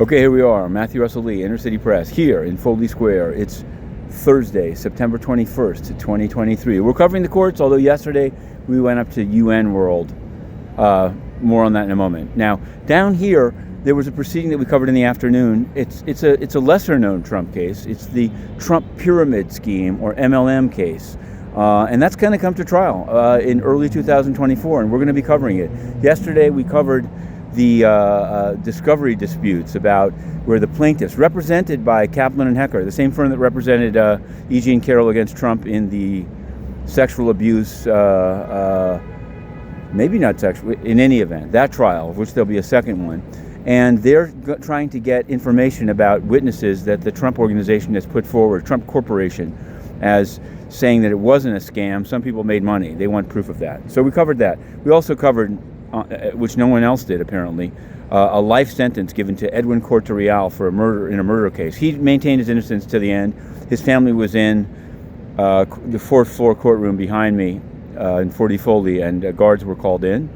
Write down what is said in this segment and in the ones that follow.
Okay, here we are, Matthew Russell Lee, Inner City Press, here in Foley Square. It's Thursday, September 21st, 2023. We're covering the courts, although yesterday we went up to UN World. More on that in a moment. Now, down here, there was a proceeding that we covered in the afternoon. It's a lesser-known Trump case. It's the Trump Pyramid Scheme, or MLM case. And that's going to come to trial in early 2024, and we're going to be covering it. Yesterday, we covered the discovery disputes about where the plaintiffs, represented by Kaplan and Hecker, the same firm that represented E.G. and Carroll against Trump in the sexual abuse, maybe not sexual, in any event, that trial, of which there'll be a second one. And they're trying to get information about witnesses that the Trump organization has put forward, Trump Corporation, as saying that it wasn't a scam. Some people made money. They want proof of that. So we covered that. We also covered, which no one else did apparently, a life sentence given to Edwin Corte-Real for a murder case. He maintained his innocence to the end. His family was in the fourth floor courtroom behind me in 40 Foley, and guards were called in.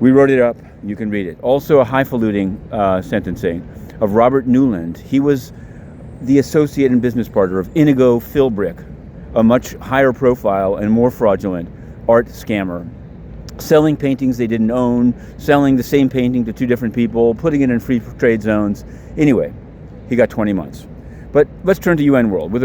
We wrote it up. You can read it. Also a highfalutin sentencing of Robert Newland. He was the associate and business partner of Inigo Philbrick, a much higher profile and more fraudulent art scammer, selling paintings they didn't own, selling the same painting to two different people, putting it in free trade zones. Anyway, he got 20 months. But let's turn to UN World with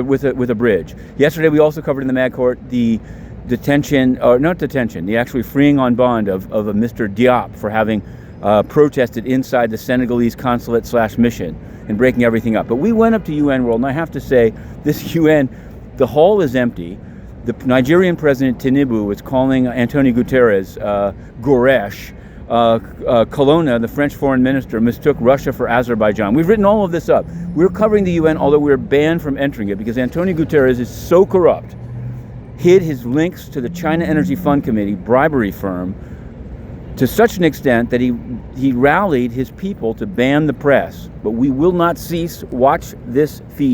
a bridge. Yesterday we also covered in the Mag Court the the actually freeing on bond of a Mr. Diop for having protested inside the Senegalese consulate/mission and breaking everything up. But we went up to UN World, and I have to say, this UN, the hall is empty. The Nigerian president, Tinubu, was calling Antonio Guterres Goresh. Colonna, the French foreign minister, mistook Russia for Azerbaijan. We've written all of this up. We're covering the UN, although we're banned from entering it because Antonio Guterres is so corrupt, hid his links to the China Energy Fund Committee bribery firm to such an extent that he rallied his people to ban the press. But we will not cease. Watch this feed.